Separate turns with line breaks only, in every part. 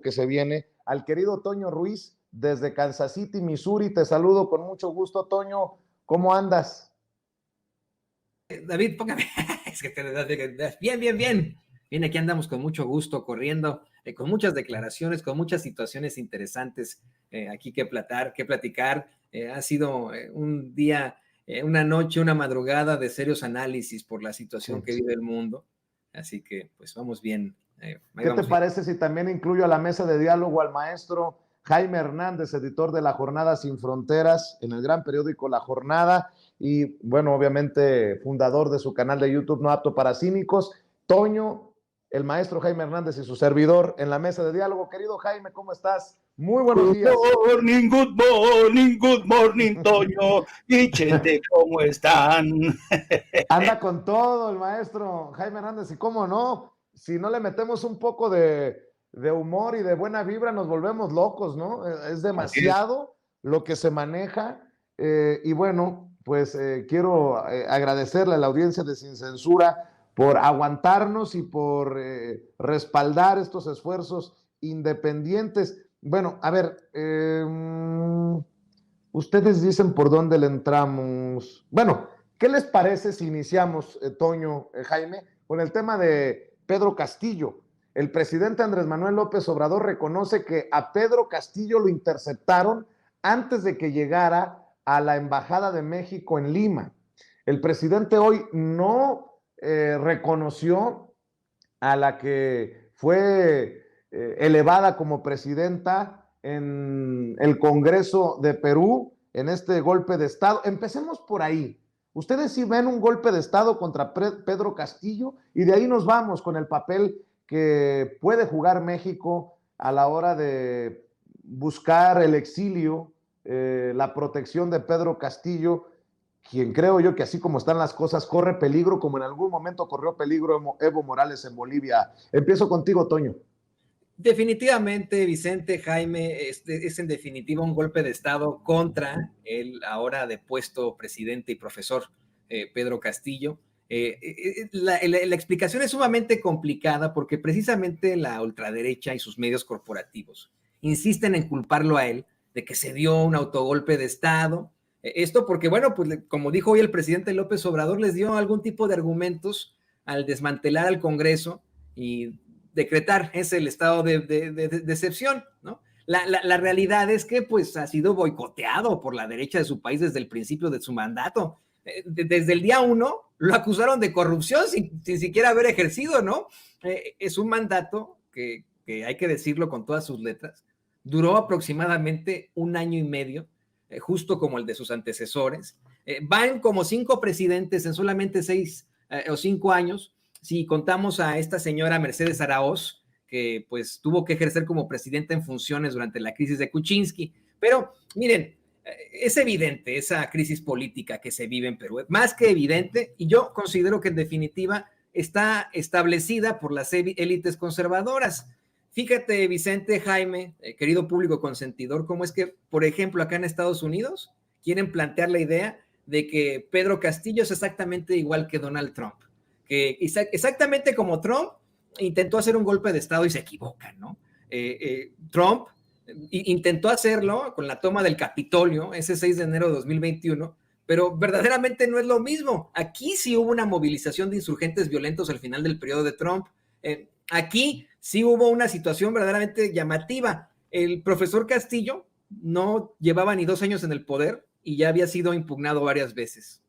que se viene, al querido Toño Ruiz desde Kansas City, Missouri. Te saludo con mucho gusto, Toño. ¿Cómo andas?
David, póngame. Es que bien, bien, bien. Bien, aquí andamos con mucho gusto, corriendo, con muchas declaraciones, con muchas situaciones interesantes aquí que platicar. Ha sido un día, una noche, una madrugada de serios análisis por la situación que vive el mundo. Así que, pues, vamos bien.
¿Qué te parece si también incluyo a la mesa de diálogo al maestro Jaime Hernández, editor de La Jornada Sin Fronteras, en el gran periódico La Jornada, y bueno, obviamente fundador de su canal de YouTube No Apto para Cínicos? Toño, el maestro Jaime Hernández y su servidor en la mesa de diálogo. Querido Jaime, ¿cómo estás? Muy buenos días.
Good morning, Toño. Y gente, ¿cómo están?
Anda con todo el maestro Jaime Hernández, y cómo no, si no le metemos un poco de humor y de buena vibra, nos volvemos locos, ¿no? Es demasiado lo que se maneja, y bueno, pues quiero agradecerle a la audiencia de Sin Censura por aguantarnos y por respaldar estos esfuerzos independientes. Bueno, a ver, ustedes dicen por dónde le entramos. Bueno, ¿qué les parece si iniciamos, Toño, Jaime, con el tema de Pedro Castillo? El presidente Andrés Manuel López Obrador reconoce que a Pedro Castillo lo interceptaron antes de que llegara a la Embajada de México en Lima. El presidente hoy no reconoció a la que fue elevada como presidenta en el Congreso de Perú, en este golpe de Estado. Empecemos por ahí. Ustedes sí ven un golpe de Estado contra Pedro Castillo, y de ahí nos vamos con el papel que puede jugar México a la hora de buscar el exilio, la protección de Pedro Castillo, quien creo yo que así como están las cosas corre peligro, como en algún momento corrió peligro Evo Morales en Bolivia. Empiezo contigo, Toño.
Definitivamente, Vicente, Jaime, es en definitiva un golpe de Estado contra el ahora depuesto presidente y profesor Pedro Castillo. La explicación es sumamente complicada porque precisamente la ultraderecha y sus medios corporativos insisten en culparlo a él de que se dio un autogolpe de Estado. Esto porque, bueno, pues como dijo hoy el presidente López Obrador, les dio algún tipo de argumentos al desmantelar al Congreso y decretar ese el estado de excepción, ¿no? La realidad es que pues ha sido boicoteado por la derecha de su país desde el principio de su mandato. Desde el día 1 lo acusaron de corrupción sin siquiera haber ejercido, ¿no? Es un mandato que hay que decirlo con todas sus letras, duró aproximadamente 1 año y medio, justo como el de sus antecesores. Van como 5 presidentes en solamente 6 o 5 años, si contamos a esta señora Mercedes Araoz, que pues tuvo que ejercer como presidenta en funciones durante la crisis de Kuczynski. Pero miren, es evidente esa crisis política que se vive en Perú, más que evidente, y yo considero que en definitiva está establecida por las élites conservadoras. Fíjate, Vicente, Jaime, querido público consentidor, cómo es que, por ejemplo, acá en Estados Unidos quieren plantear la idea de que Pedro Castillo es exactamente igual que Donald Trump, que exactamente como Trump intentó hacer un golpe de Estado y se equivoca, ¿no? Trump intentó hacerlo con la toma del Capitolio ese 6 de enero de 2021, pero verdaderamente no es lo mismo. Aquí sí hubo una movilización de insurgentes violentos al final del periodo de Trump. Aquí sí hubo una situación verdaderamente llamativa. El profesor Castillo no llevaba ni 2 años en el poder y ya había sido impugnado varias veces.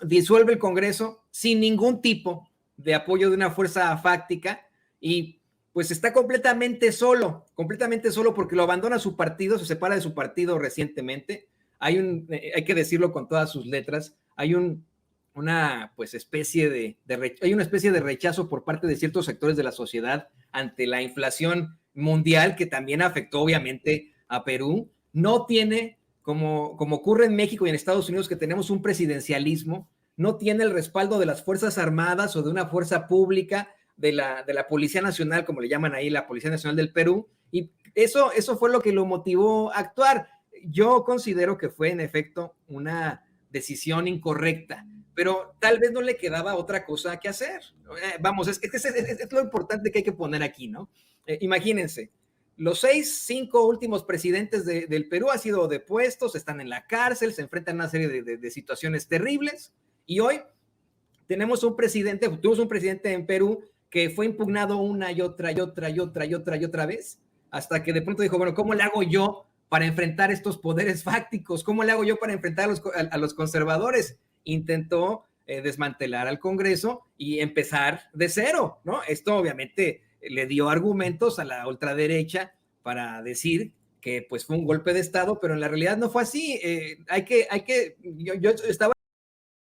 Disuelve el Congreso sin ningún tipo de apoyo de una fuerza fáctica y pues está completamente solo porque lo abandona su partido, se separa de su partido recientemente. Hay que decirlo con todas sus letras, hay una especie de rechazo por parte de ciertos sectores de la sociedad ante la inflación mundial que también afectó obviamente a Perú. No tiene, como ocurre en México y en Estados Unidos, que tenemos un presidencialismo, no tiene el respaldo de las Fuerzas Armadas o de una fuerza pública, de la Policía Nacional, como le llaman ahí, la Policía Nacional del Perú, y eso fue lo que lo motivó a actuar. Yo considero que fue en efecto una decisión incorrecta, pero tal vez no le quedaba otra cosa que hacer. Vamos, es lo importante que hay que poner aquí, ¿no? Imagínense, los 5 últimos presidentes del Perú han sido depuestos, están en la cárcel, se enfrentan a una serie de situaciones terribles, y hoy tuvimos un presidente en Perú que fue impugnado una y otra vez, hasta que de pronto dijo, bueno, ¿cómo le hago yo para enfrentar estos poderes fácticos? ¿Cómo le hago yo para enfrentar a los conservadores? Intentó desmantelar al Congreso y empezar de cero, ¿no? Esto obviamente le dio argumentos a la ultraderecha para decir que pues fue un golpe de Estado, pero en la realidad no fue así. Yo estaba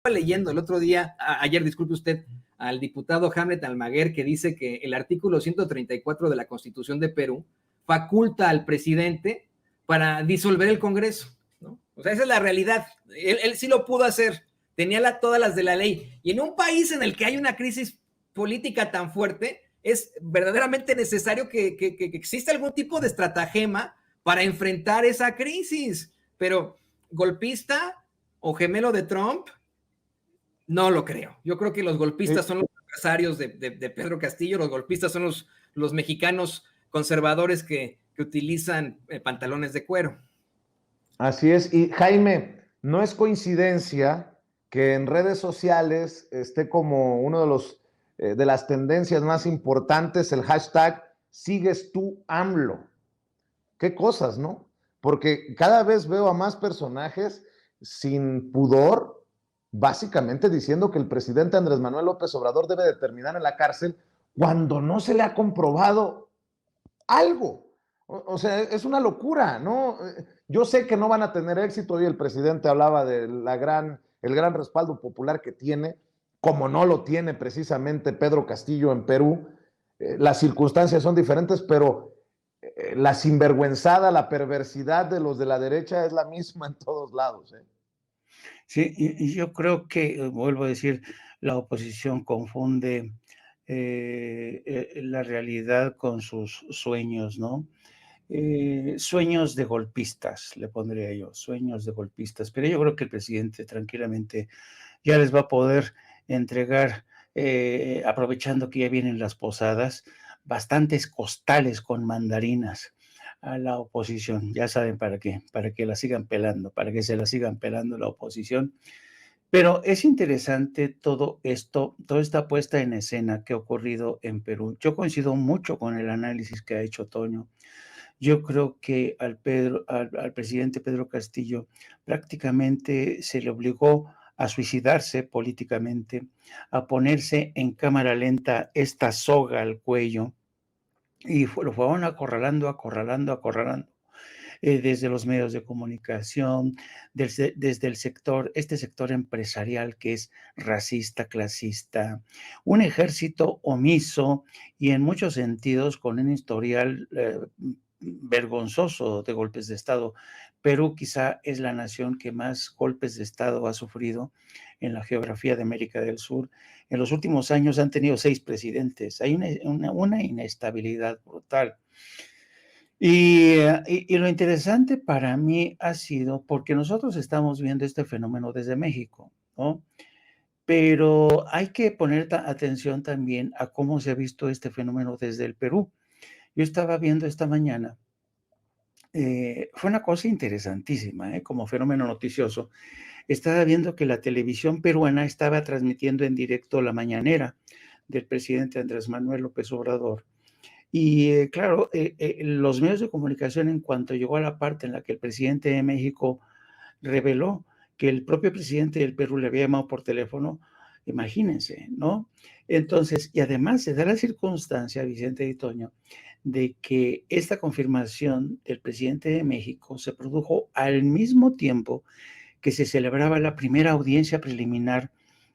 leyendo el otro día, ayer, disculpe usted, al diputado Hamlet Almaguer, que dice que el artículo 134 de la Constitución de Perú faculta al presidente para disolver el Congreso, ¿no? O sea, esa es la realidad. Él sí lo pudo hacer, tenía todas las de la ley. Y en un país en el que hay una crisis política tan fuerte, es verdaderamente necesario que exista algún tipo de estratagema para enfrentar esa crisis. Pero golpista o gemelo de Trump, no lo creo. Yo creo que los golpistas son los adversarios de Pedro Castillo, los golpistas son los mexicanos conservadores que utilizan pantalones de cuero.
Así es. Y Jaime, no es coincidencia que en redes sociales esté como uno de las tendencias más importantes el hashtag "Sigues tú AMLO". Qué cosas, ¿no? Porque cada vez veo a más personajes sin pudor, básicamente diciendo que el presidente Andrés Manuel López Obrador debe de terminar en la cárcel cuando no se le ha comprobado algo. O sea, es una locura, ¿no? Yo sé que no van a tener éxito. Hoy el presidente hablaba de el gran respaldo popular que tiene, como no lo tiene precisamente Pedro Castillo en Perú. Las circunstancias son diferentes, pero la sinvergüenzada, la perversidad de los de la derecha es la misma en todos lados, ¿eh?
Sí, y yo creo que, vuelvo a decir, la oposición confunde la realidad con sus sueños, ¿no? Sueños de golpistas, le pondría yo, sueños de golpistas. Pero yo creo que el presidente tranquilamente ya les va a poder entregar, aprovechando que ya vienen las posadas, bastantes costales con mandarinas a la oposición. Ya saben para que la sigan pelando, para que se la sigan pelando la oposición. Pero es interesante todo esto, toda esta puesta en escena que ha ocurrido en Perú. Yo coincido mucho con el análisis que ha hecho Toño. Yo creo que al presidente Pedro Castillo prácticamente se le obligó a suicidarse políticamente, a ponerse en cámara lenta esta soga al cuello, y lo fueron acorralando, desde los medios de comunicación, desde el sector, este sector empresarial que es racista, clasista, un ejército omiso y en muchos sentidos con un historial vergonzoso de golpes de Estado. Perú quizá es la nación que más golpes de Estado ha sufrido en la geografía de América del Sur. En los últimos años han tenido 6 presidentes. Hay una inestabilidad brutal. Y lo interesante para mí ha sido, porque nosotros estamos viendo este fenómeno desde México, ¿no? Pero hay que poner atención también a cómo se ha visto este fenómeno desde el Perú. Yo estaba viendo esta mañana, fue una cosa interesantísima, como fenómeno noticioso. Estaba viendo que la televisión peruana estaba transmitiendo en directo la mañanera del presidente Andrés Manuel López Obrador. Y claro, los medios de comunicación, en cuanto llegó a la parte en la que el presidente de México reveló que el propio presidente del Perú le había llamado por teléfono, imagínense, ¿no? Entonces, y además se da la circunstancia, Vicente y Toño, de que esta confirmación del presidente de México se produjo al mismo tiempo que se celebraba la primera audiencia preliminar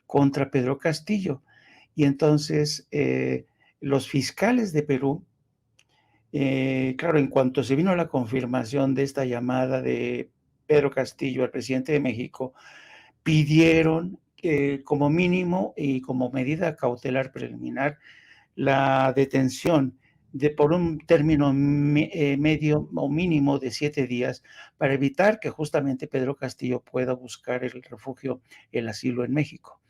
contra Pedro Castillo. Y entonces, los fiscales de Perú, claro, en cuanto se vino la confirmación de esta llamada de Pedro Castillo al presidente de México, pidieron como mínimo y como medida cautelar preliminar la detención por un término medio o mínimo de 7 días para evitar que justamente Pedro Castillo pueda buscar el refugio, el asilo en México.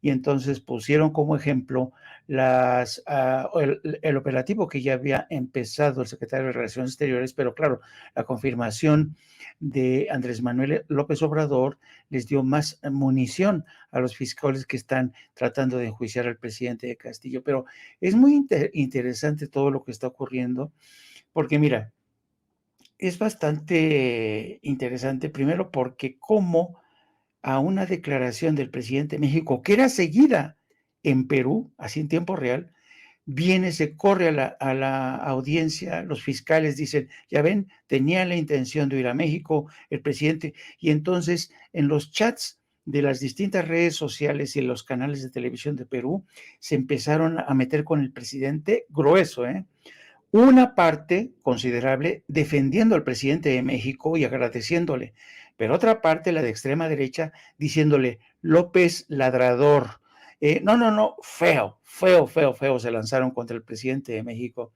y entonces pusieron como ejemplo el operativo que ya había empezado el secretario de Relaciones Exteriores, pero claro, la confirmación de Andrés Manuel López Obrador les dio más munición a los fiscales que están tratando de enjuiciar al presidente de Castillo. Pero es muy interesante todo lo que está ocurriendo, porque mira, es bastante interesante, primero porque como a una declaración del presidente de México, que era seguida en Perú, así en tiempo real, viene, se corre a la audiencia, los fiscales dicen, ya ven, tenía la intención de ir a México, el presidente, y entonces en los chats de las distintas redes sociales y en los canales de televisión de Perú, se empezaron a meter con el presidente grueso, una parte considerable defendiendo al presidente de México y agradeciéndole, pero otra parte, la de extrema derecha, diciéndole, López ladrador. No, feo, se lanzaron contra el presidente de México.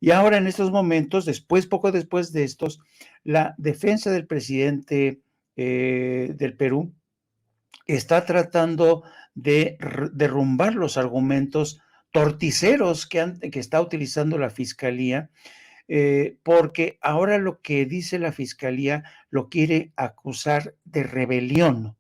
Y ahora en estos momentos, poco después de estos, la defensa del presidente del Perú está tratando de derrumbar los argumentos torticeros que está utilizando la fiscalía, porque ahora lo que dice la fiscalía lo quiere acusar de rebelión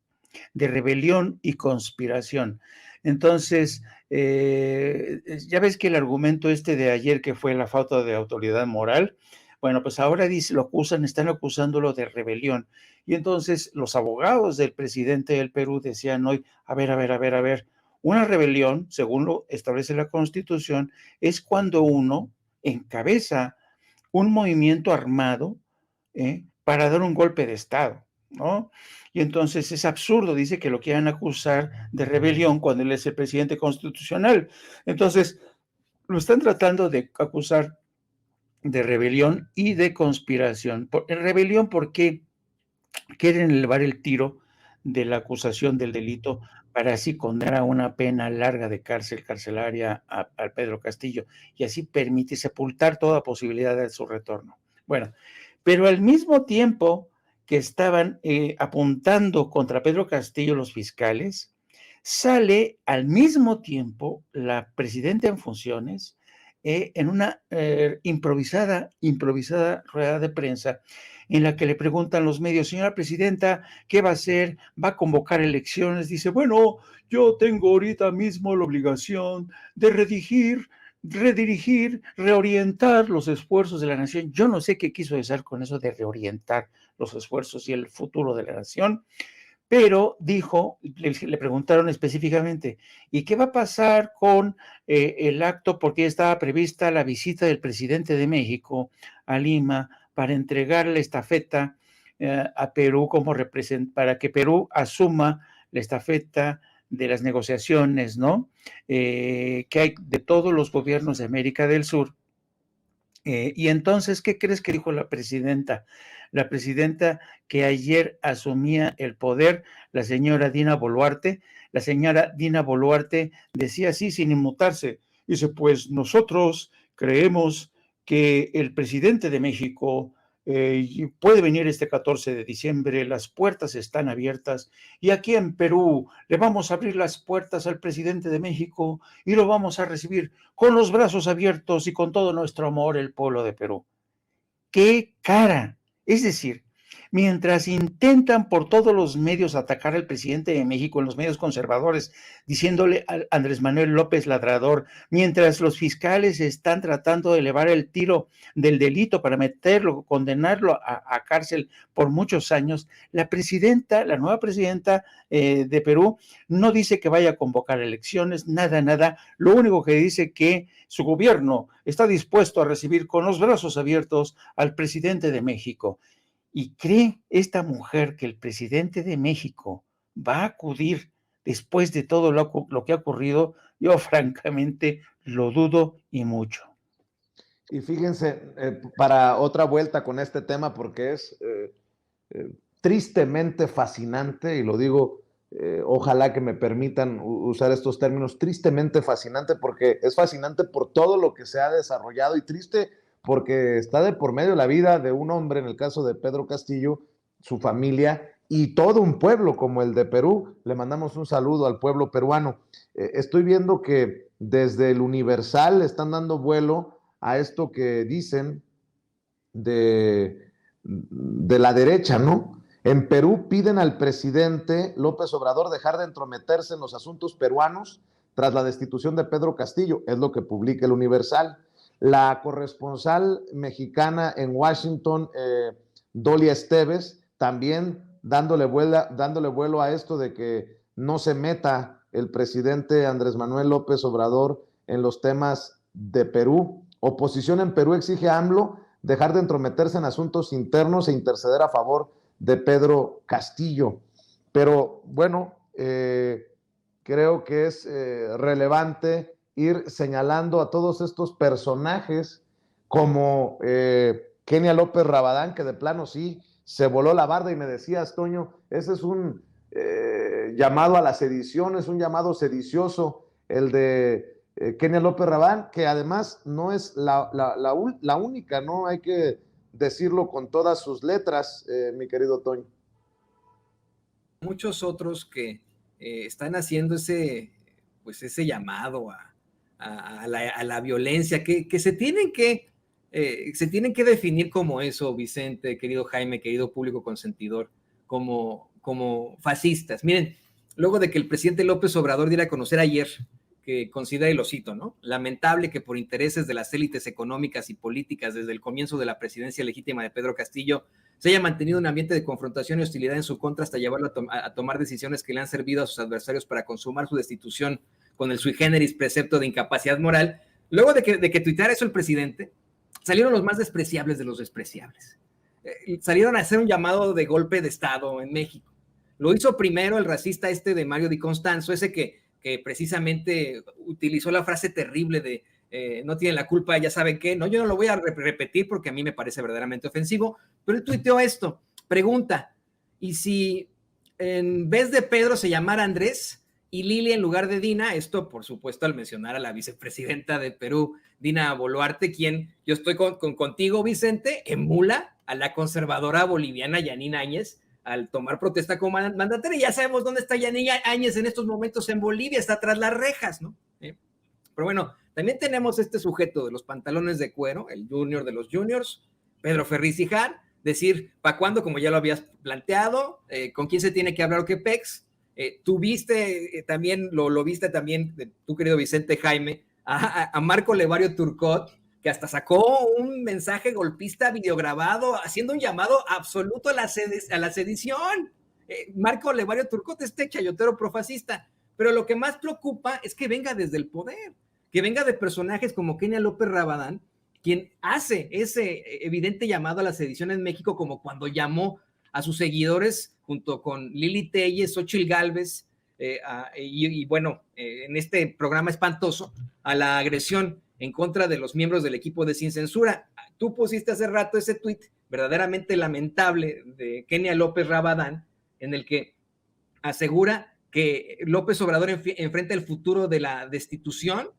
y conspiración. Entonces, ya ves que el argumento de ayer, que fue la falta de autoridad moral, bueno, pues ahora están acusándolo de rebelión. Y entonces los abogados del presidente del Perú decían hoy, a ver, una rebelión, según lo establece la Constitución, es cuando uno encabeza un movimiento armado para dar un golpe de Estado, ¿no? Y entonces es absurdo, dice, que lo quieran acusar de rebelión cuando él es el presidente constitucional. Entonces, lo están tratando de acusar de rebelión y de conspiración. Rebelión porque quieren elevar el tiro de la acusación del delito para así condenar a una pena larga de carcelaria al Pedro Castillo y así permitir sepultar toda posibilidad de su retorno. Bueno, pero al mismo tiempo que estaban apuntando contra Pedro Castillo los fiscales, sale al mismo tiempo la presidenta en funciones en una improvisada rueda de prensa en la que le preguntan los medios, señora presidenta, ¿qué va a hacer? ¿Va a convocar elecciones? Dice, bueno, yo tengo ahorita mismo la obligación de redirigir, reorientar los esfuerzos de la nación. Yo no sé qué quiso decir con eso de reorientar los esfuerzos y el futuro de la nación, pero dijo, le preguntaron específicamente, ¿y qué va a pasar con el acto? Porque estaba prevista la visita del presidente de México a Lima para entregar la estafeta a Perú para que Perú asuma la estafeta de las negociaciones, ¿no? Que hay de todos los gobiernos de América del Sur. Y entonces, ¿qué crees que dijo la presidenta? La presidenta que ayer asumía el poder, la señora Dina Boluarte decía así, sin inmutarse, dice, pues nosotros creemos que el presidente de México puede venir este 14 de diciembre, las puertas están abiertas y aquí en Perú le vamos a abrir las puertas al presidente de México y lo vamos a recibir con los brazos abiertos y con todo nuestro amor el pueblo de Perú. ¡Qué cara! Es decir, mientras intentan por todos los medios atacar al presidente de México en los medios conservadores, diciéndole a Andrés Manuel López ladrador, mientras los fiscales están tratando de elevar el tiro del delito para condenarlo a cárcel por muchos años, la nueva presidenta de Perú no dice que vaya a convocar elecciones, nada. Lo único que dice que su gobierno está dispuesto a recibir con los brazos abiertos al presidente de México. ¿Y cree esta mujer que el presidente de México va a acudir después de todo lo que ha ocurrido? Yo francamente lo dudo y mucho.
Y fíjense, para otra vuelta con este tema, porque es tristemente fascinante, y lo digo, ojalá que me permitan usar estos términos, tristemente fascinante, porque es fascinante por todo lo que se ha desarrollado y triste porque está de por medio la vida de un hombre, en el caso de Pedro Castillo, su familia, y todo un pueblo como el de Perú. Le mandamos un saludo al pueblo peruano. Estoy viendo que desde el Universal están dando vuelo a esto que dicen de la derecha, ¿no? En Perú piden al presidente López Obrador dejar de entrometerse en los asuntos peruanos tras la destitución de Pedro Castillo, es lo que publica el Universal. La corresponsal mexicana en Washington, Dolia Esteves, también dándole vuelo a esto de que no se meta el presidente Andrés Manuel López Obrador en los temas de Perú. Oposición en Perú exige a AMLO dejar de entrometerse en asuntos internos e interceder a favor de Pedro Castillo. Pero bueno, creo que es relevante ir señalando a todos estos personajes como Kenia López Rabadán, que de plano sí se voló la barda, y me decías, Toño, ese es un llamado a la sedición, es un llamado sedicioso el de Kenia López Rabadán, que además no es la única, ¿no? Hay que decirlo con todas sus letras, mi querido Toño.
Muchos otros que están haciendo ese llamado a la violencia, que se tienen que definir como eso, Vicente, querido Jaime, querido público consentidor, como fascistas. Miren, luego de que el presidente López Obrador diera a conocer ayer que considera, y lo cito, ¿no? Lamentable que por intereses de las élites económicas y políticas desde el comienzo de la presidencia legítima de Pedro Castillo se haya mantenido un ambiente de confrontación y hostilidad en su contra hasta llevarlo a tomar decisiones que le han servido a sus adversarios para consumar su destitución con el sui generis precepto de incapacidad moral. Luego de que tuiteara eso el presidente, salieron los más despreciables de los despreciables. Salieron a hacer un llamado de golpe de Estado en México. Lo hizo primero el racista de Mario Di Constanzo, ese que precisamente utilizó la frase terrible de no tienen la culpa, ya saben qué. No, yo no lo voy a repetir porque a mí me parece verdaderamente ofensivo, pero él tuiteó esto, pregunta, ¿y si en vez de Pedro se llamara Andrés y Lili en lugar de Dina? Esto, por supuesto, al mencionar a la vicepresidenta de Perú, Dina Boluarte, quien yo estoy contigo, Vicente, emula a la conservadora boliviana Yanine Áñez al tomar protesta como mandataria. Ya sabemos dónde está Yanine Áñez en estos momentos en Bolivia, está tras las rejas, ¿no? Pero bueno, también tenemos este sujeto de los pantalones de cuero, el junior de los juniors, Pedro Ferriz Hijar, decir, ¿para cuándo? Como ya lo habías planteado, ¿con quién se tiene que hablar o qué pex? Tú viste también, lo viste también, tu querido Vicente Jaime, a Marco Levario Turcot, que hasta sacó un mensaje golpista videograbado haciendo un llamado absoluto a la sedición. Marco Levario Turcot, chayotero profascista. Pero lo que más preocupa es que venga desde el poder, que venga de personajes como Kenia López Rabadán, quien hace ese evidente llamado a la sedición en México, como cuando llamó a sus seguidores junto con Lili Telles, Xochitl Gálvez, en este programa espantoso, a la agresión en contra de los miembros del equipo de Sin Censura. Tú pusiste hace rato ese tuit verdaderamente lamentable de Kenia López Rabadán, en el que asegura que López Obrador enfrenta el futuro de la destitución,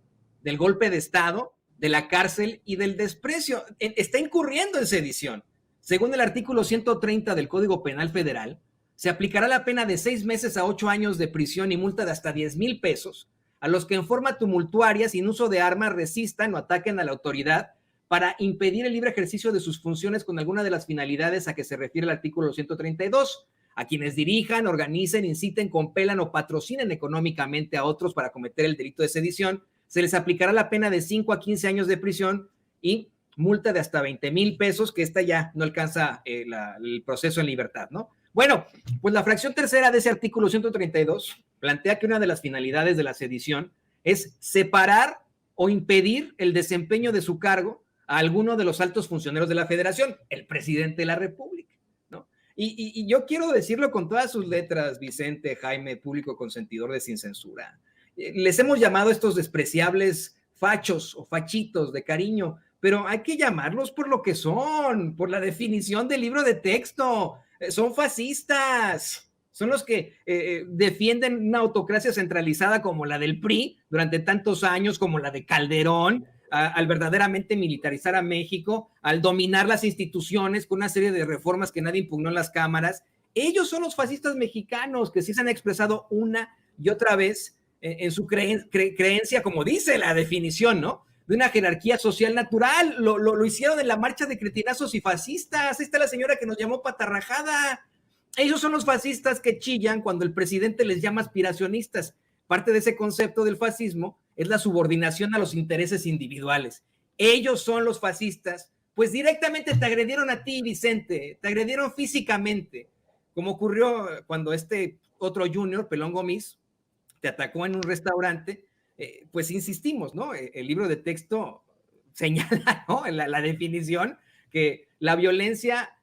del golpe de Estado, de la cárcel y del desprecio. Está incurriendo en sedición. Según el artículo 130 del Código Penal Federal, se aplicará la pena de 6 meses a 8 años de prisión y multa de hasta 10,000 pesos a los que en forma tumultuaria, sin uso de armas, resistan o ataquen a la autoridad para impedir el libre ejercicio de sus funciones con alguna de las finalidades a que se refiere el artículo 132. A quienes dirijan, organicen, inciten, compelan o patrocinen económicamente a otros para cometer el delito de sedición, se les aplicará la pena de 5 a 15 años de prisión y multa de hasta 20,000 pesos, que esta ya no alcanza el proceso en libertad, ¿no? Bueno, pues la fracción tercera de ese artículo 132 plantea que una de las finalidades de la sedición es separar o impedir el desempeño de su cargo a alguno de los altos funcionarios de la Federación, el presidente de la República. Y yo quiero decirlo con todas sus letras, Vicente, Jaime, público consentidor de Sin Censura. Les hemos llamado a estos despreciables fachos o fachitos de cariño, pero hay que llamarlos por lo que son, por la definición del libro de texto. Son fascistas. Son los que defienden una autocracia centralizada como la del PRI durante tantos años, como la de Calderón, al verdaderamente militarizar a México, al dominar las instituciones con una serie de reformas que nadie impugnó en las cámaras Ellos son los fascistas mexicanos que sí se han expresado una y otra vez en su creencia, como dice la definición, ¿no? De una jerarquía social natural. Lo hicieron en la marcha de cretinazos y fascistas. Ahí está la señora que nos llamó patarrajada. Ellos son los fascistas que chillan cuando el presidente les llama aspiracionistas. Parte de ese concepto del fascismo es la subordinación a los intereses individuales. Ellos son los fascistas, pues directamente te agredieron a ti, Vicente, te agredieron físicamente, como ocurrió cuando este otro junior, Pelón Gómez, te atacó en un restaurante. Pues insistimos, ¿no? El libro de texto señala, ¿no? La definición que la violencia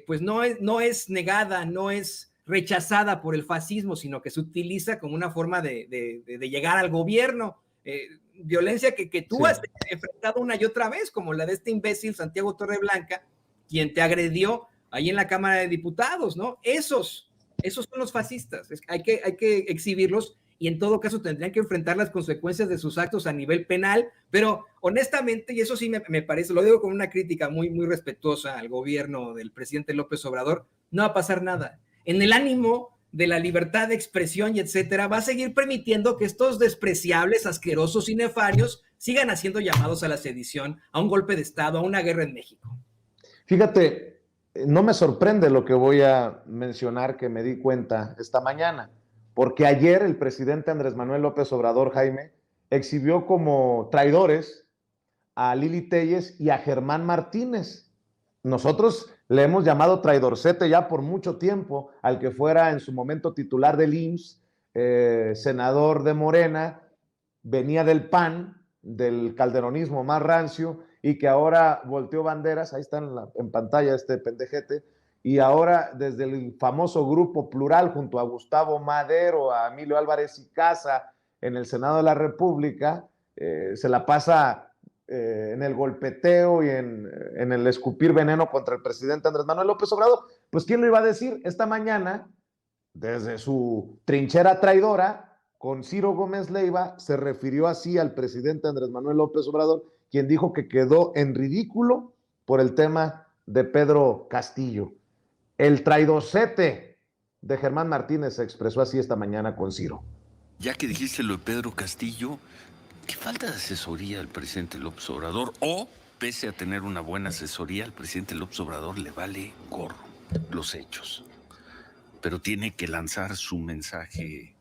pues no es negada, no es rechazada por el fascismo, sino que se utiliza como una forma de llegar al gobierno. Violencia que tú has enfrentado una y otra vez, como la de este imbécil Santiago Torreblanca, quien te agredió ahí en la Cámara de Diputados, ¿no? Esos son los fascistas. Hay que exhibirlos y en todo caso tendrían que enfrentar las consecuencias de sus actos a nivel penal, pero honestamente, y eso sí me parece, lo digo con una crítica muy, muy respetuosa al gobierno del presidente López Obrador, no va a pasar nada. En el ánimo de la libertad de expresión y etcétera, va a seguir permitiendo que estos despreciables, asquerosos y nefarios sigan haciendo llamados a la sedición, a un golpe de Estado, a una guerra en México.
Fíjate, no me sorprende lo que voy a mencionar, que me di cuenta esta mañana, porque ayer el presidente Andrés Manuel López Obrador, Jaime, exhibió como traidores a Lili Téllez y a Germán Martínez. Nosotros le hemos llamado traidorcete ya por mucho tiempo al que fuera en su momento titular del IMSS, senador de Morena, venía del PAN, del calderonismo más rancio, y que ahora volteó banderas, ahí está en pantalla este pendejete, y ahora desde el famoso Grupo Plural, junto a Gustavo Madero, a Emilio Álvarez y Casa, en el Senado de la República, se la pasa en el golpeteo y en el escupir veneno contra el presidente Andrés Manuel López Obrador. Pues ¿quién lo iba a decir? Esta mañana, desde su trinchera traidora, con Ciro Gómez Leiva, se refirió así al presidente Andrés Manuel López Obrador, quien dijo que quedó en ridículo por el tema de Pedro Castillo. El traidorcete de Germán Martínez se expresó así esta mañana con Ciro.
Ya que dijiste lo de Pedro Castillo, ¿qué falta de asesoría al presidente López Obrador? O, pese a tener una buena asesoría, al presidente López Obrador le vale gorro los hechos. Pero tiene que lanzar su mensaje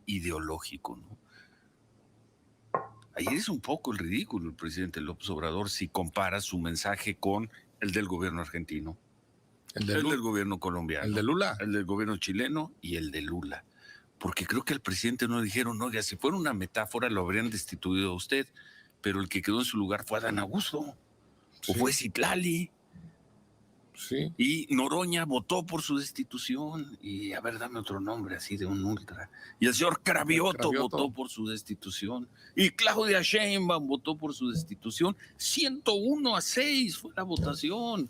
ideológico, ¿no? Ahí es un poco el ridículo el presidente López Obrador si compara su mensaje con el del gobierno argentino, el del gobierno colombiano,
el de Lula,
el del gobierno chileno y el de Lula. Porque creo que al presidente no le dijeron, oiga, si fuera una metáfora lo habrían destituido a usted, pero el que quedó en su lugar fue Adán Augusto, o fue Citlali.
Sí.
Y Noroña votó por su destitución. Y a ver, dame otro nombre así de un ultra. Y el señor Cravioto votó por su destitución. Y Claudia Sheinbaum votó por su destitución. 101-6 fue la votación.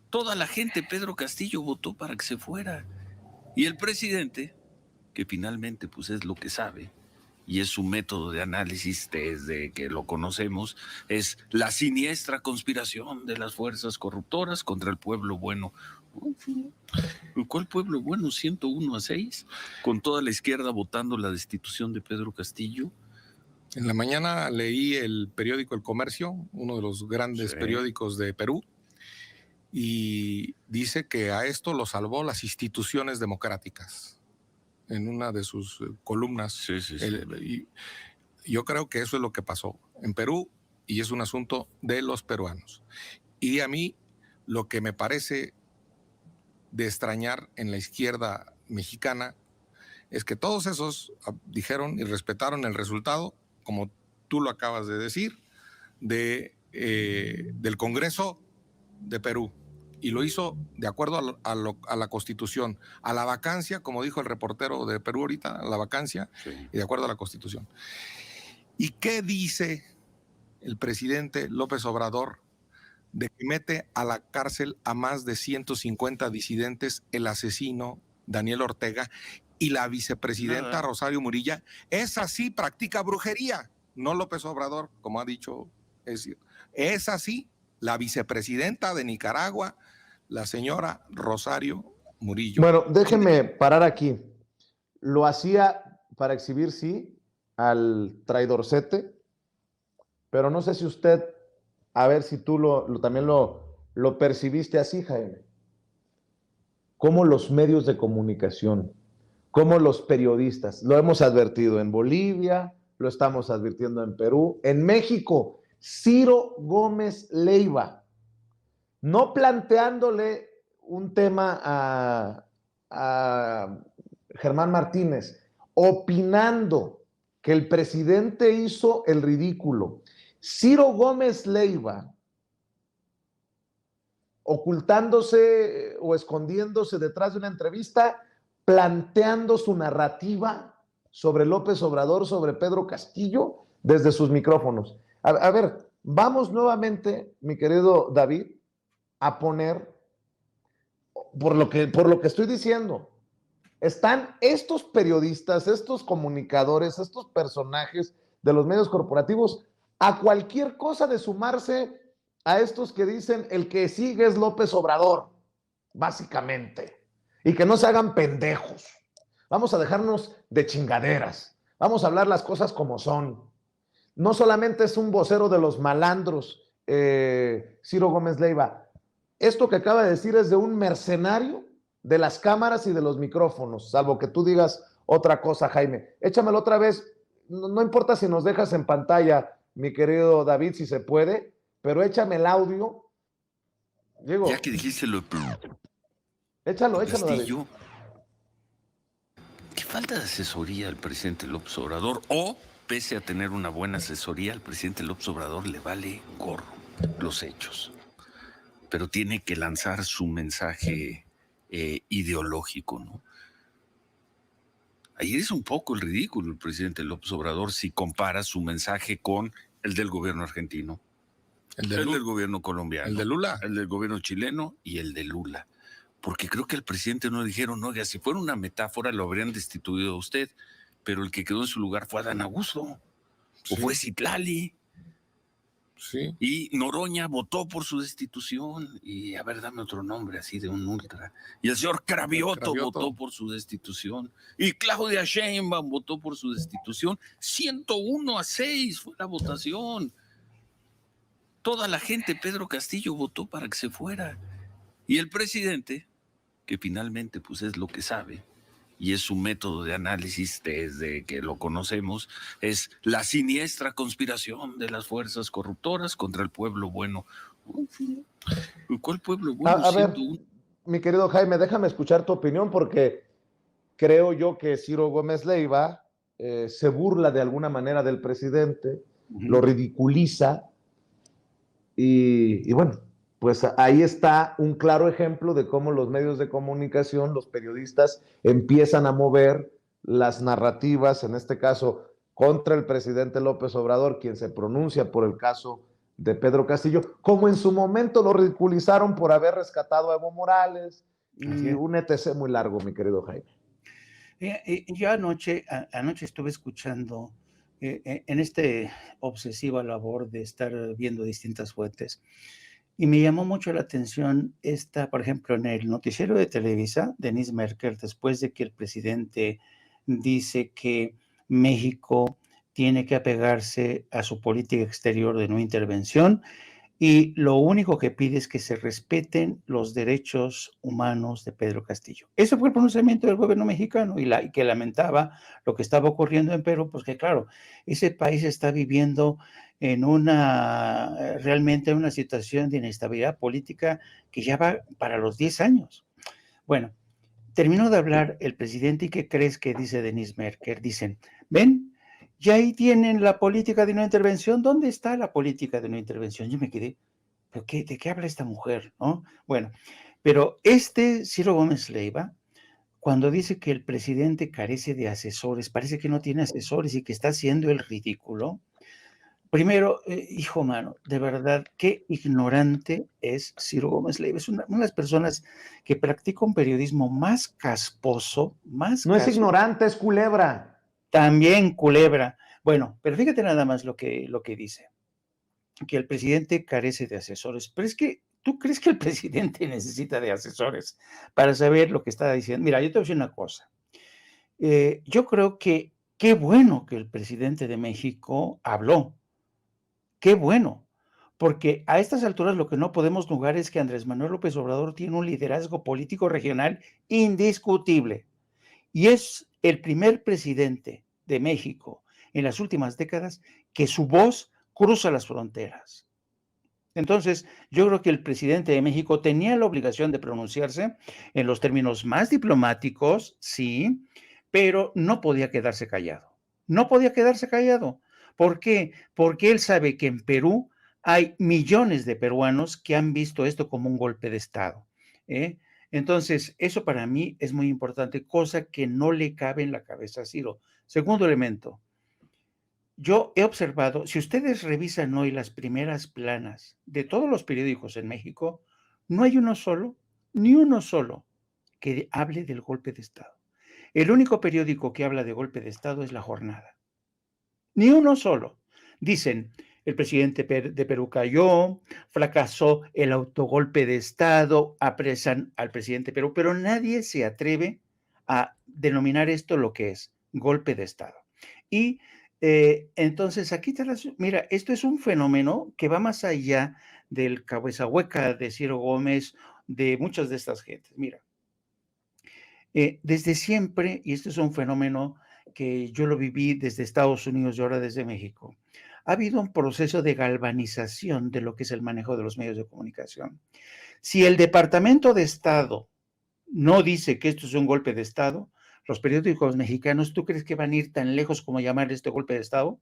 Toda la gente, Pedro Castillo, votó para que se fuera. Y el presidente, que finalmente pues es lo que sabe, y es su método de análisis desde que lo conocemos, es la siniestra conspiración de las fuerzas corruptoras contra el pueblo bueno. ¿Cuál pueblo bueno? 101-6, con toda la izquierda votando la destitución de Pedro Castillo.
En la mañana leí el periódico El Comercio, uno de los grandes periódicos de Perú, y dice que a esto lo salvó las instituciones democráticas. En una de sus columnas. Y yo creo que eso es lo que pasó en Perú y es un asunto de los peruanos. Y a mí lo que me parece de extrañar en la izquierda mexicana es que todos esos dijeron y respetaron el resultado, como tú lo acabas de decir, del Congreso de Perú. Y lo hizo de acuerdo a la Constitución, a la vacancia, como dijo el reportero de Perú ahorita, a la vacancia, y de acuerdo a la Constitución. ¿Y qué dice el presidente López Obrador de que mete a la cárcel a más de 150 disidentes el asesino Daniel Ortega y la vicepresidenta Rosario Murillo? Esa sí practica brujería, no López Obrador, como ha dicho. Es así, la vicepresidenta de Nicaragua, la señora Rosario Murillo.
Bueno, déjeme parar aquí. Lo hacía para exhibir, sí, al traidorcete, pero no sé si usted, a ver si tú también lo percibiste así, Jaime. Cómo los medios de comunicación, cómo los periodistas, lo hemos advertido en Bolivia, lo estamos advirtiendo en Perú, en México, Ciro Gómez Leiva, no planteándole un tema a Germán Martínez, opinando que el presidente hizo el ridículo. Ciro Gómez Leiva, ocultándose o escondiéndose detrás de una entrevista, planteando su narrativa sobre López Obrador, sobre Pedro Castillo, desde sus micrófonos. A ver, vamos nuevamente, mi querido David, a poner, por lo que estoy diciendo, están estos periodistas, estos comunicadores, estos personajes de los medios corporativos a cualquier cosa de sumarse a estos que dicen el que sigue es López Obrador, básicamente, y que no se hagan pendejos. Vamos a dejarnos de chingaderas, vamos a hablar las cosas como son. No solamente es un vocero de los malandros, Ciro Gómez Leiva, esto que acaba de decir es de un mercenario de las cámaras y de los micrófonos, salvo que tú digas otra cosa, Jaime. Échamelo otra vez, no importa si nos dejas en pantalla, mi querido David, si se puede, pero échame el audio. Diego,
ya que dijiste lo de
échalo,
Castillo,
David.
¿Qué falta de asesoría al presidente López Obrador? O, pese a tener una buena asesoría, al presidente López Obrador le vale gorro los hechos. Pero tiene que lanzar su mensaje ideológico, ¿no? Ayer es un poco el ridículo el presidente López Obrador si compara su mensaje con el del gobierno argentino, el del gobierno colombiano,
el de Lula,
el del gobierno chileno y el de Lula. Porque creo que al presidente no dijeron, oiga, si fuera una metáfora lo habrían destituido a usted, pero el que quedó en su lugar fue Adán Augusto,
sí,
o fue Citlali.
Sí.
Y Noroña votó por su destitución. Y a ver, dame otro nombre así de un ultra. Y el señor Cravioto votó por su destitución. Y Claudia Sheinbaum votó por su destitución. 101-6 fue la votación. Toda la gente, Pedro Castillo, votó para que se fuera. Y el presidente, que finalmente pues es lo que sabe, y es su método de análisis desde que lo conocemos, es la siniestra conspiración de las fuerzas corruptoras contra el pueblo bueno. ¿Cuál pueblo bueno?
A ver, mi querido Jaime, déjame escuchar tu opinión porque creo yo que Ciro Gómez Leiva se burla de alguna manera del presidente, lo ridiculiza y bueno, pues ahí está un claro ejemplo de cómo los medios de comunicación, los periodistas, empiezan a mover las narrativas, en este caso, contra el presidente López Obrador, quien se pronuncia por el caso de Pedro Castillo, como en su momento lo ridiculizaron por haber rescatado a Evo Morales y un etc. muy largo, mi querido Jaime.
Yo anoche estuve escuchando en esta obsesiva labor de estar viendo distintas fuentes. Y me llamó mucho la atención por ejemplo, en el noticiero de Televisa, Denise Merker, después de que el presidente dice que México tiene que apegarse a su política exterior de no intervención y lo único que pide es que se respeten los derechos humanos de Pedro Castillo. Ese fue el pronunciamiento del gobierno mexicano y que lamentaba lo que estaba ocurriendo en Perú, pues que claro, ese país está viviendo realmente en una situación de inestabilidad política que ya va para los 10 años. Bueno, terminó de hablar el presidente y ¿qué crees que dice Denise Merker? Dicen, ven, y ahí tienen la política de no intervención. ¿Dónde está la política de no intervención? Yo me quedé, ¿pero de qué habla esta mujer? ¿No? Bueno, pero Ciro Gómez Leiva, cuando dice que el presidente carece de asesores, parece que no tiene asesores y que está haciendo el ridículo. Primero, hijo mano, de verdad, qué ignorante es Ciro Gómez Leiva. Es una de las personas que practica un periodismo más casposo,
No es ignorante, es culebra.
También culebra. Bueno, pero fíjate nada más lo que dice, que el presidente carece de asesores. Pero es que ¿Tú crees que el presidente necesita de asesores para saber lo que está diciendo? Mira, yo te voy a decir una cosa. Yo creo que qué bueno que el presidente de México habló. Qué bueno. Porque a estas alturas lo que no podemos negar es que Andrés Manuel López Obrador tiene un liderazgo político regional indiscutible. Y es el primer presidente de México en las últimas décadas que su voz cruza las fronteras. Entonces, yo creo que el presidente de México tenía la obligación de pronunciarse en los términos más diplomáticos, sí, pero no podía quedarse callado. No podía quedarse callado. ¿Por qué? Porque él sabe que en Perú hay millones de peruanos que han visto esto como un golpe de Estado, ¿eh? Entonces, eso para mí es muy importante, cosa que no le cabe en la cabeza a Ciro. Segundo elemento, yo he observado, si ustedes revisan hoy las primeras planas de todos los periódicos en México, no hay uno solo, ni uno solo, que hable del golpe de Estado. El único periódico que habla de golpe de Estado es La Jornada. Ni uno solo. Dicen, el presidente de Perú cayó, fracasó el autogolpe de Estado, apresan al presidente de Perú, pero nadie se atreve a denominar esto lo que es, golpe de Estado. Y entonces aquí mira, esto es un fenómeno que va más allá del cabeza hueca de Ciro Gómez, de muchas de estas gentes. Mira, desde siempre, y esto es un fenómeno que yo lo viví desde Estados Unidos y ahora desde México, ha habido un proceso de galvanización de lo que es el manejo de los medios de comunicación. Si el Departamento de Estado no dice que esto es un golpe de Estado, los periódicos mexicanos, ¿tú crees que van a ir tan lejos como llamar este golpe de Estado?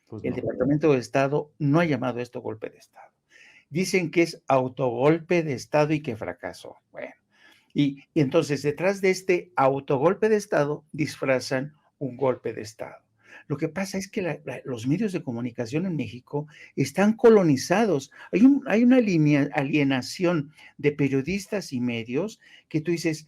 Pues no. El Departamento de Estado no ha llamado esto golpe de Estado. Dicen que es autogolpe de Estado y que fracasó. Bueno, y entonces detrás de este autogolpe de Estado disfrazan un golpe de Estado. Lo que pasa es que los medios de comunicación en México están colonizados. Hay una alienación de periodistas y medios que tú dices,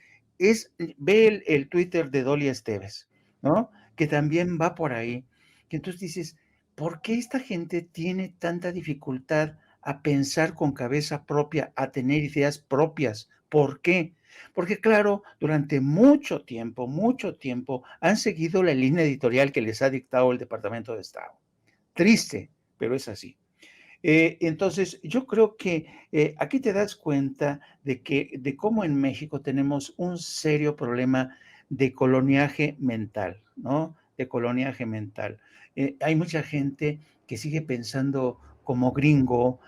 ve el Twitter de Dolia Esteves, ¿no? Que también va por ahí. Que entonces dices, ¿por qué esta gente tiene tanta dificultad a pensar con cabeza propia, a tener ideas propias? ¿Por qué? Porque claro, durante mucho tiempo han seguido la línea editorial que les ha dictado el Departamento de Estado. Triste, pero es así. Entonces, yo creo que aquí te das cuenta de cómo en México tenemos un serio problema de coloniaje mental, ¿no? De coloniaje mental. Hay mucha gente que sigue pensando como gringo,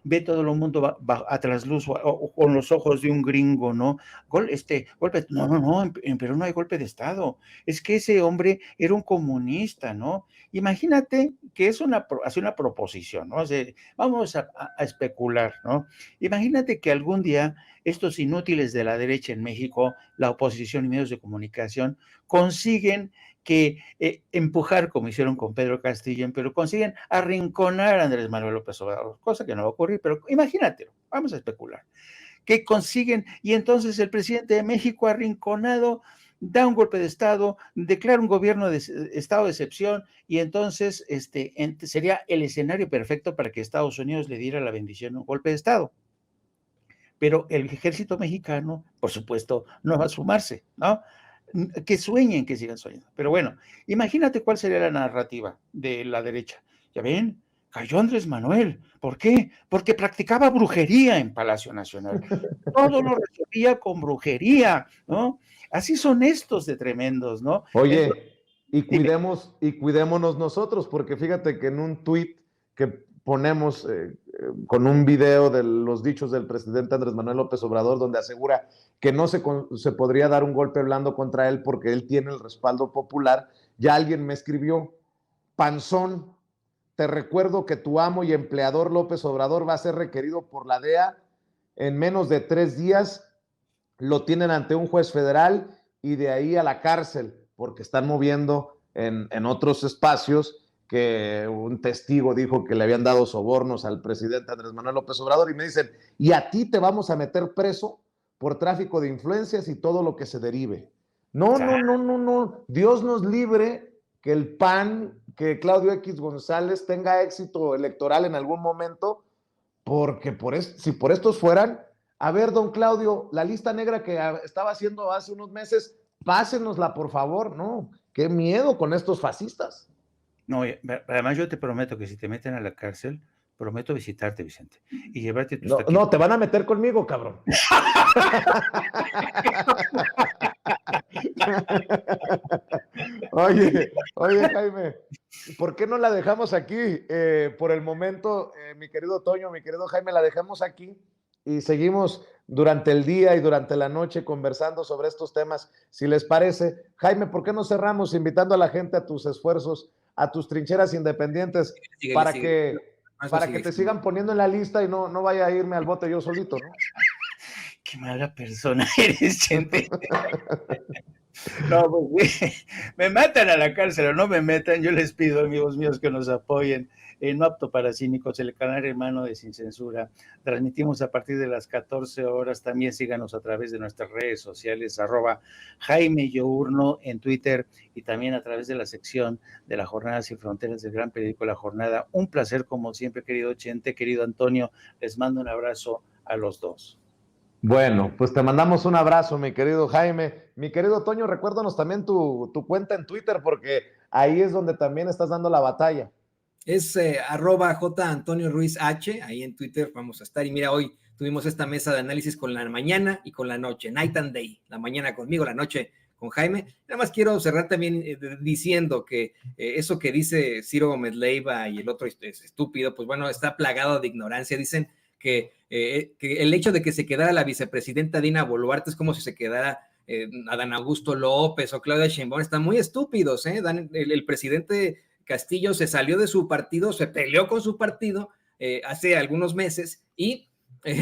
ve todo el mundo a trasluz o con los ojos de un gringo, ¿no? Golpe, no, en Perú no hay golpe de Estado. Es que ese hombre era un comunista, ¿no? Imagínate que hace una proposición, ¿no? O sea, vamos a especular, ¿no? Imagínate que algún día estos inútiles de la derecha en México, la oposición y medios de comunicación, consiguen que empujar, como hicieron con Pedro Castillo, pero consiguen arrinconar a Andrés Manuel López Obrador, cosa que no va a ocurrir, pero imagínatelo, vamos a especular, que consiguen, y entonces el presidente de México arrinconado da un golpe de Estado, declara un gobierno de estado de excepción, y entonces sería el escenario perfecto para que Estados Unidos le diera la bendición a un golpe de Estado. Pero el ejército mexicano, por supuesto, no va a sumarse, ¿no? Que sueñen, que sigan soñando. Pero bueno, imagínate cuál sería la narrativa de la derecha. Ya ven, cayó Andrés Manuel. ¿Por qué? Porque practicaba brujería en Palacio Nacional. Todo lo resolvía con brujería, ¿no? Así son estos de tremendos, ¿no?
Oye, y cuidémonos nosotros, porque fíjate que en un tuit que ponemos con un video de los dichos del presidente Andrés Manuel López Obrador, donde asegura que no se podría dar un golpe blando contra él porque él tiene el respaldo popular, ya alguien me escribió, panzón, te recuerdo que tu amo y empleador López Obrador va a ser requerido por la DEA en menos de 3 días, lo tienen ante un juez federal y de ahí a la cárcel, porque están moviendo en otros espacios que un testigo dijo que le habían dado sobornos al presidente Andrés Manuel López Obrador, y me dicen, y a ti te vamos a meter preso por tráfico de influencias y todo lo que se derive. No, Dios nos libre que el PAN, que Claudio X González tenga éxito electoral en algún momento porque si por estos fueran, a ver, don Claudio, la lista negra que estaba haciendo hace unos meses, pásenosla, por favor, no, qué miedo con estos fascistas.
No, además yo te prometo que si te meten a la cárcel, prometo visitarte, Vicente, y llevarte tus taquitos.
No, te van a meter conmigo, cabrón. Oye, Jaime, ¿por qué no la dejamos aquí? Por el momento, mi querido Toño, mi querido Jaime, la dejamos aquí y seguimos durante el día y durante la noche conversando sobre estos temas, si les parece. Jaime, ¿por qué no cerramos invitando a la gente a tus esfuerzos, a tus trincheras independientes, para que te sigan poniendo en la lista y no vaya a irme al bote yo solito, ¿no?
Qué mala persona eres, gente. No, pues me matan a la cárcel o no me metan, yo les pido, amigos míos, que nos apoyen en No Apto para Cínicos, el canal hermano de Sin Censura. Transmitimos a partir de las 14 horas. También síganos a través de nuestras redes sociales, @Jaime Yourno en Twitter, y también a través de la sección de la Jornada Sin Fronteras del gran periódico La Jornada. Un placer, como siempre, querido Chente, querido Antonio. Les mando un abrazo a los dos.
Bueno, pues te mandamos un abrazo, mi querido Jaime. Mi querido Toño, recuérdanos también tu cuenta en Twitter, porque ahí es donde también estás dando la batalla.
Es @J Antonio Ruiz H, ahí en Twitter vamos a estar. Y mira, hoy tuvimos esta mesa de análisis con la mañana y con la noche, night and day, la mañana conmigo, la noche con Jaime. Nada más quiero cerrar también diciendo que eso que dice Ciro Gómez Leiva y el otro es estúpido, pues bueno, está plagado de ignorancia. Dicen que el hecho de que se quedara la vicepresidenta Dina Boluarte es como si se quedara Adán Augusto López o Claudia Sheinbaum. Están muy estúpidos, ¿eh? El presidente Castillo se salió de su partido, se peleó con su partido hace algunos meses y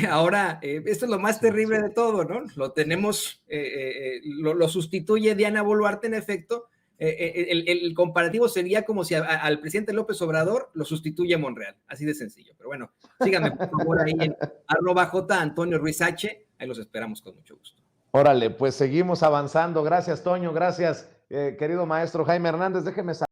ahora, esto es lo más terrible de todo, ¿no? Lo tenemos, lo sustituye Diana Boluarte, en efecto. El comparativo sería como si al presidente López Obrador lo sustituye Monreal, así de sencillo. Pero bueno, síganme por favor ahí en @J Antonio Ruiz H, ahí los esperamos con mucho gusto.
Órale, pues seguimos avanzando. Gracias, Toño, gracias, querido maestro Jaime Hernández. Déjeme saber.